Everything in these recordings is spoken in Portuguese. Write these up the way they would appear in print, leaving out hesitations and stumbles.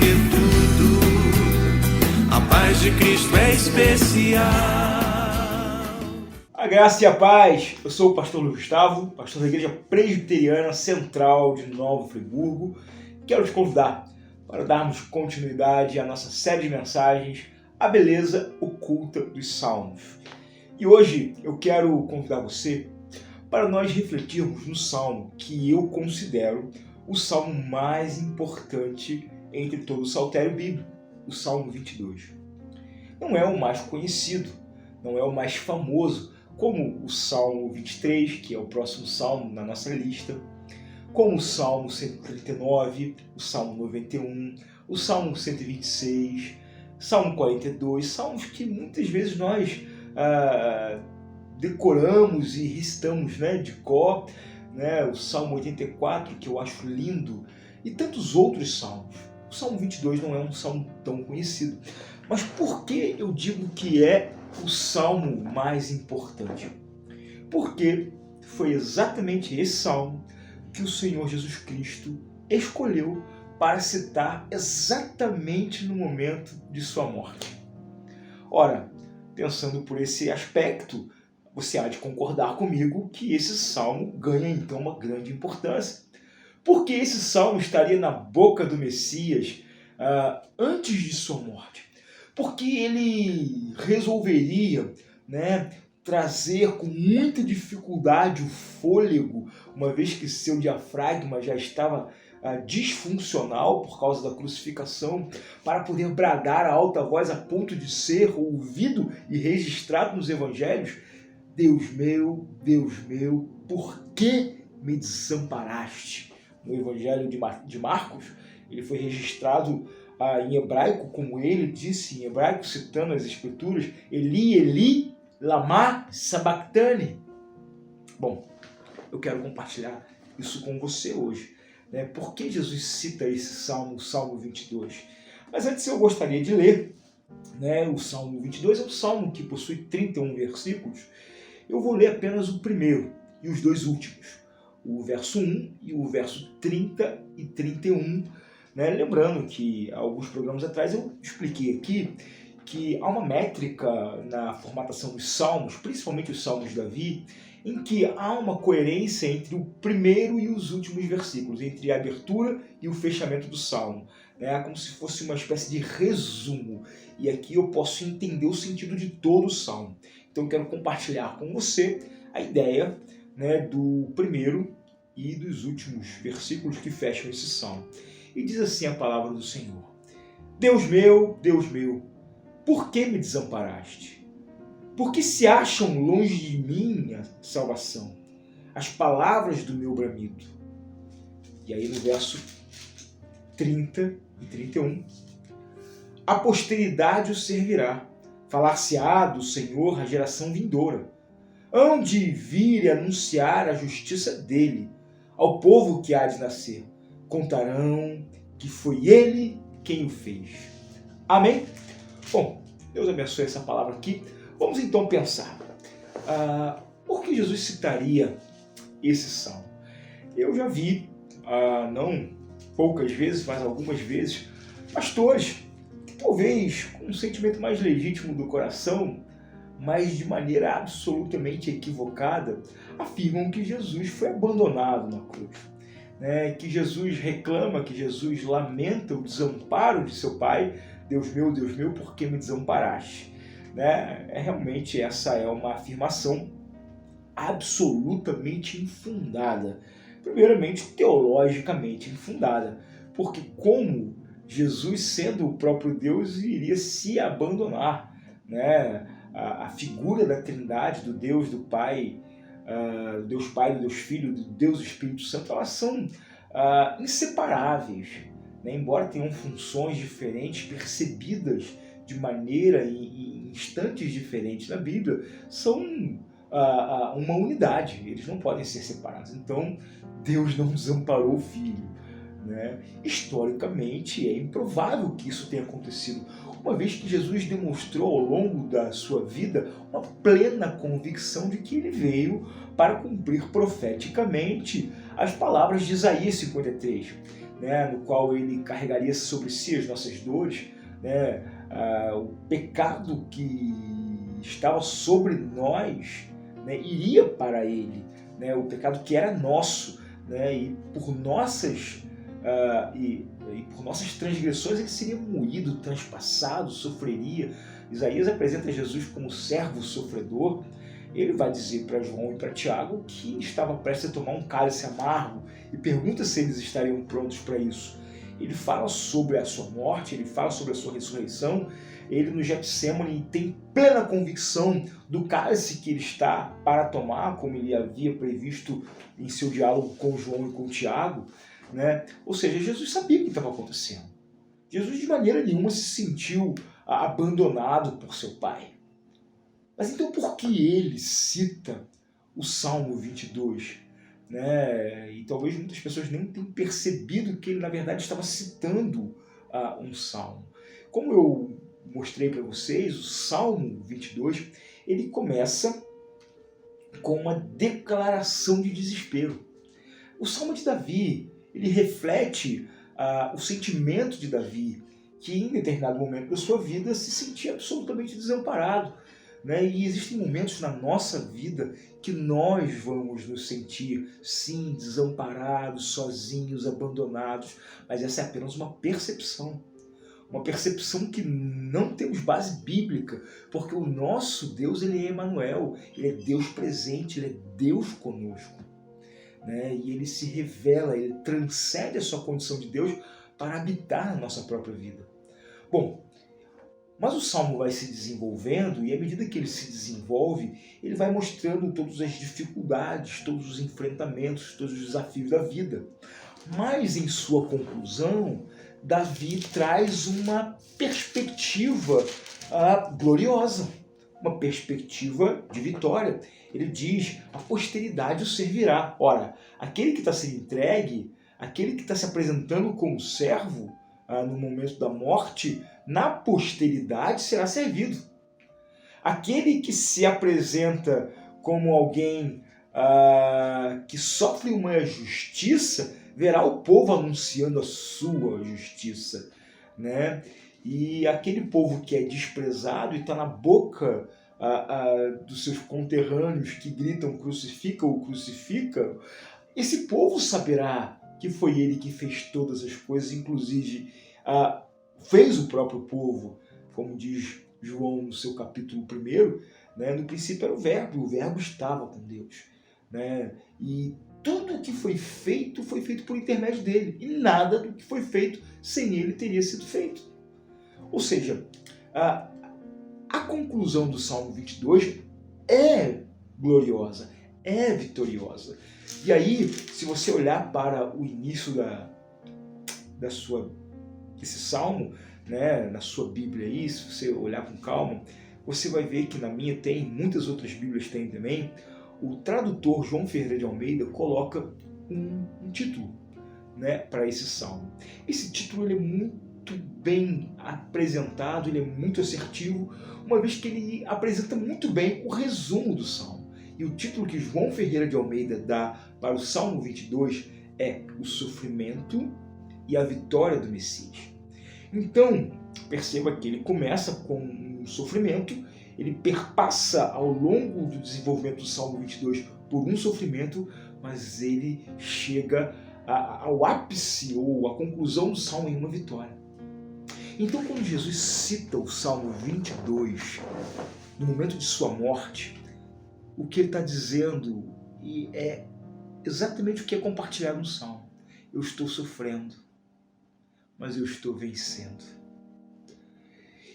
que tudo, a paz de Cristo é especial. A graça e a paz, eu sou o pastor Luiz Gustavo, pastor da Igreja Presbiteriana Central de Nova Friburgo. Quero te convidar para darmos continuidade à nossa série de mensagens, A Beleza Oculta dos Salmos. E hoje eu quero convidar você para nós refletirmos no salmo que eu considero o salmo mais importante entre todo o saltério bíblico, o Salmo 22. Não é o mais conhecido, não é o mais famoso, como o Salmo 23, que é o próximo salmo na nossa lista, como o Salmo 139, o Salmo 91, o Salmo 126, Salmo 42, salmos que muitas vezes nós decoramos e recitamos, de cor, o Salmo 84, que eu acho lindo, e tantos outros salmos. O Salmo 22 não é um salmo tão conhecido. Mas por que eu digo que é o salmo mais importante? Porque foi exatamente esse salmo que o Senhor Jesus Cristo escolheu para citar exatamente no momento de sua morte. Ora, pensando por esse aspecto, você há de concordar comigo que esse salmo ganha então uma grande importância. Porque esse salmo estaria na boca do Messias antes de sua morte. Porque ele resolveria trazer com muita dificuldade o fôlego, uma vez que seu diafragma já estava disfuncional por causa da crucificação, para poder bradar a alta voz a ponto de ser ouvido e registrado nos evangelhos: Deus meu, por que me desamparaste? No evangelho de Marcos, ele foi registrado em hebraico, como ele disse em hebraico, citando as escrituras: Eli, Eli, lama sabachthani. Bom, eu quero compartilhar isso com você hoje. Por que Jesus cita esse salmo, o Salmo 22? Mas antes eu gostaria de ler, o Salmo 22 é um salmo que possui 31 versículos. Eu vou ler apenas o primeiro e os dois últimos, o verso 1 e o verso 30 e 31. Lembrando que alguns programas atrás eu expliquei aqui que há uma métrica na formatação dos salmos, principalmente os salmos de Davi, em que há uma coerência entre o primeiro e os últimos versículos, entre a abertura e o fechamento do salmo. Como se fosse uma espécie de resumo. E aqui eu posso entender o sentido de todo o salmo. Então eu quero compartilhar com você a ideia do primeiro e dos últimos versículos que fecham esse salmo. E diz assim a palavra do Senhor: Deus meu, por que me desamparaste? Por que se acham longe de mim a salvação, as palavras do meu bramido? E aí no verso 30 e 31, a posteridade o servirá, falar-se-á do Senhor a geração vindoura, hão de vir e anunciar a justiça dele ao povo que há de nascer. Contarão que foi ele quem o fez. Amém? Bom, Deus abençoe essa palavra aqui. Vamos então pensar. Por que Jesus citaria esse salmo? Eu já vi, não poucas vezes, mas algumas vezes, pastores que talvez com um sentimento mais legítimo do coração, mas de maneira absolutamente equivocada, afirmam que Jesus foi abandonado na cruz. Que Jesus reclama, que Jesus lamenta o desamparo de seu Pai. Deus meu, por que me desamparaste? Realmente essa é uma afirmação absolutamente infundada. Primeiramente, teologicamente infundada. Porque como Jesus, sendo o próprio Deus, iria se abandonar? A figura da Trindade, do Deus, do Pai, do Deus Pai, do Deus Filho, do Deus Espírito Santo, elas são inseparáveis, embora tenham funções diferentes, percebidas de maneira em instantes diferentes na Bíblia, são uma unidade, eles não podem ser separados. Então, Deus não desamparou o Filho. Historicamente, é improvável que isso tenha acontecido, uma vez que Jesus demonstrou ao longo da sua vida uma plena convicção de que ele veio para cumprir profeticamente as palavras de Isaías 53. né, no qual ele carregaria sobre si as nossas dores, né, o pecado que estava sobre nós, né, iria para ele, né, o pecado que era nosso, né, e por nossas por nossas transgressões ele seria moído, transpassado, sofreria. Isaías apresenta Jesus como servo sofredor. Ele vai dizer para João e para Tiago que estava prestes a tomar um cálice amargo e pergunta se eles estariam prontos para isso. Ele fala sobre a sua morte, ele fala sobre a sua ressurreição. Ele no Getsemane tem plena convicção do cálice que ele está para tomar, como ele havia previsto em seu diálogo com João e com Tiago, né? Ou seja, Jesus sabia o que estava acontecendo. Jesus de maneira nenhuma se sentiu abandonado por seu Pai. Mas então por que ele cita o Salmo 22? Né? E talvez muitas pessoas nem tenham percebido que ele na verdade estava citando um salmo. Como eu mostrei para vocês, o Salmo 22 ele começa com uma declaração de desespero. O Salmo de Davi ele reflete o sentimento de Davi, que em determinado momento da sua vida se sentia absolutamente desamparado. Né? E existem momentos na nossa vida que nós vamos nos sentir, sim, desamparados, sozinhos, abandonados, mas essa é apenas uma percepção que não temos base bíblica, porque o nosso Deus ele é Emanuel, ele é Deus presente, ele é Deus conosco. Né? E ele se revela, ele transcende a sua condição de Deus para habitar na nossa própria vida. Bom, mas o Salmo vai se desenvolvendo e à medida que ele se desenvolve, ele vai mostrando todas as dificuldades, todos os enfrentamentos, todos os desafios da vida. Mas em sua conclusão, Davi traz uma perspectiva gloriosa, uma perspectiva de vitória. Ele diz, a posteridade o servirá. Ora, aquele que está sendo entregue, aquele que está se apresentando como servo no momento da morte, na posteridade será servido. Aquele que se apresenta como alguém que sofre uma justiça, verá o povo anunciando a sua justiça. Né? E aquele povo que é desprezado e está na boca dos seus conterrâneos que gritam crucifica-o, crucifica, esse povo saberá que foi ele que fez todas as coisas, inclusive fez o próprio povo, como diz João no seu capítulo 1, né? No princípio era o Verbo estava com Deus. Né? E tudo o que foi feito por intermédio dele, e nada do que foi feito sem ele teria sido feito. Ou seja, a conclusão do Salmo 22 é gloriosa, é vitoriosa. E aí, se você olhar para o início desse Salmo, né, na sua Bíblia aí, se você olhar com calma, você vai ver que na minha tem, muitas outras Bíblias têm também, o tradutor João Ferreira de Almeida coloca um título, né, para esse Salmo. Esse título ele é muito bem apresentado, ele é muito assertivo, uma vez que ele apresenta muito bem o resumo do Salmo. E o título que João Ferreira de Almeida dá para o Salmo 22 é O Sofrimento e a Vitória do Messias. Então, perceba que ele começa com um sofrimento, ele perpassa ao longo do desenvolvimento do Salmo 22 por um sofrimento, mas ele chega ao ápice ou à conclusão do Salmo em uma vitória. Então, quando Jesus cita o Salmo 22, no momento de sua morte, o que ele está dizendo é exatamente o que é compartilhado no Salmo. Eu estou sofrendo, mas eu estou vencendo.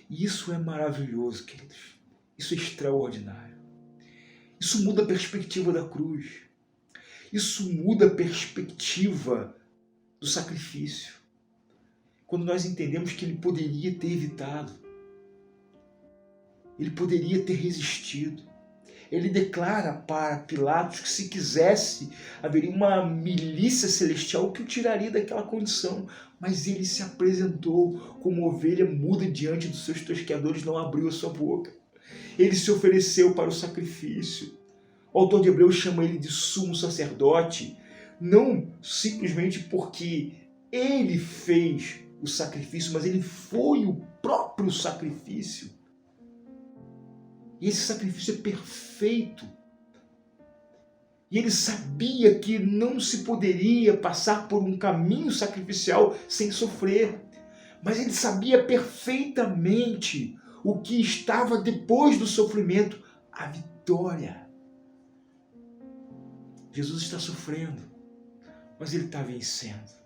E isso é maravilhoso, queridos. Isso é extraordinário. Isso muda a perspectiva da cruz. Isso muda a perspectiva do sacrifício. Quando nós entendemos que ele poderia ter evitado, ele poderia ter resistido. Ele declara para Pilatos que se quisesse, haveria uma milícia celestial que o tiraria daquela condição. Mas ele se apresentou como ovelha muda diante dos seus tosqueadores, não abriu a sua boca. Ele se ofereceu para o sacrifício. O autor de Hebreus chama ele de sumo sacerdote, não simplesmente porque Ele fez o sacrifício, mas ele foi o próprio sacrifício. E esse sacrifício é perfeito. E ele sabia que não se poderia passar por um caminho sacrificial sem sofrer. Mas ele sabia perfeitamente o que estava depois do sofrimento, a vitória. Jesus está sofrendo, mas ele está vencendo.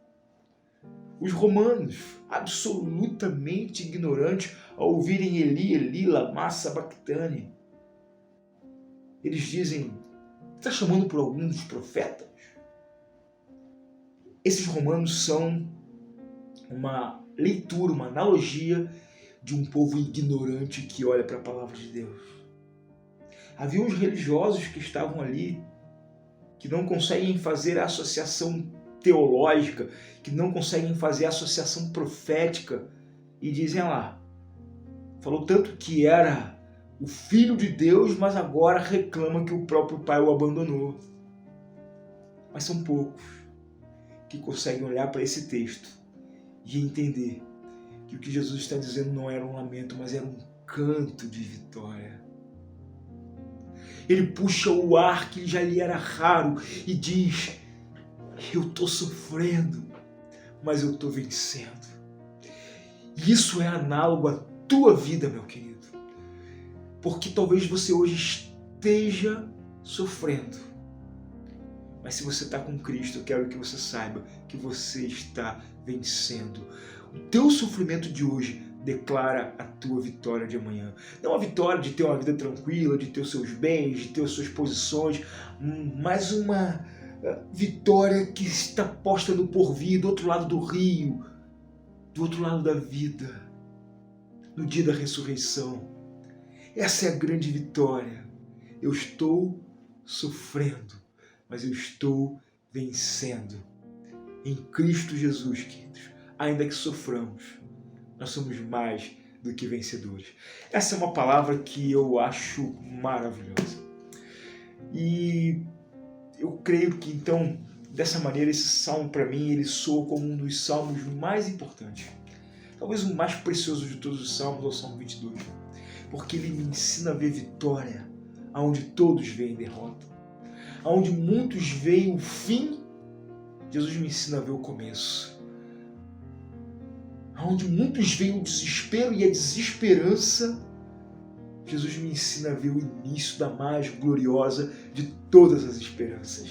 Os romanos, absolutamente ignorantes, ao ouvirem Eli, Eli, lama sabachthani, eles dizem: está chamando por algum dos profetas? Esses romanos são uma leitura, uma analogia de um povo ignorante que olha para a palavra de Deus. Havia uns religiosos que estavam ali, que não conseguem fazer a associação teológica, que não conseguem fazer a associação profética, e dizem lá, falou tanto que era o Filho de Deus, mas agora reclama que o próprio Pai o abandonou. Mas são poucos que conseguem olhar para esse texto e entender que o que Jesus está dizendo não era um lamento, mas era um canto de vitória. Ele puxa o ar que já lhe era raro e diz: eu estou sofrendo, mas eu estou vencendo. E isso é análogo à tua vida, meu querido. Porque talvez você hoje esteja sofrendo. Mas se você está com Cristo, eu quero que você saiba que você está vencendo. O teu sofrimento de hoje declara a tua vitória de amanhã. Não a vitória de ter uma vida tranquila, de ter os seus bens, de ter as suas posições, mas uma vitória que está posta no porvir, do outro lado do rio, do outro lado da vida, no dia da ressurreição. Essa é a grande vitória. Eu estou sofrendo, mas eu estou vencendo. Em Cristo Jesus, queridos, ainda que soframos, nós somos mais do que vencedores. Essa é uma palavra que eu acho maravilhosa. E eu creio que, então, dessa maneira, esse salmo, para mim, ele soa como um dos salmos mais importantes. Talvez o mais precioso de todos os salmos é o Salmo 22. Porque ele me ensina a ver vitória, onde todos veem derrota. Onde muitos veem o fim, Jesus me ensina a ver o começo. Onde muitos veem o desespero e a desesperança, Jesus me ensina a ver o início da mais gloriosa de todas as esperanças.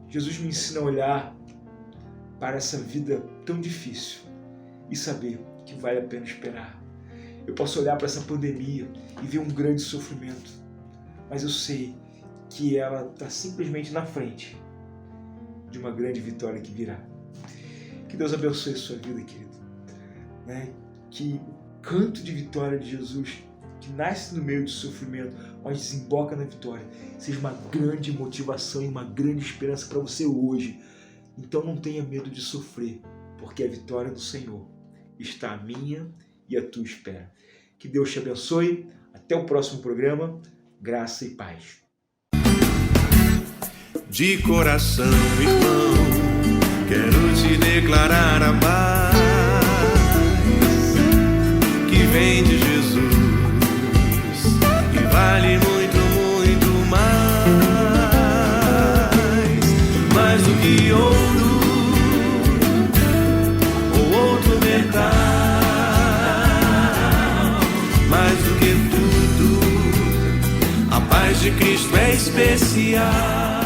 Jesus me ensina a olhar para essa vida tão difícil e saber que vale a pena esperar. Eu posso olhar para essa pandemia e ver um grande sofrimento, mas eu sei que ela está simplesmente na frente de uma grande vitória que virá. Que Deus abençoe a sua vida, querido. Que o canto de vitória de Jesus, que nasce no meio do sofrimento, mas desemboca na vitória, seja uma grande motivação e uma grande esperança para você hoje. Então não tenha medo de sofrer, porque a vitória do Senhor está à minha e à tua espera. Que Deus te abençoe. Até o próximo programa. Graça e paz. De coração, irmão, quero te declarar a paz que vem de Jesus, que vale muito, muito mais do que ouro ou outro metal, mais do que tudo, a paz de Cristo é especial.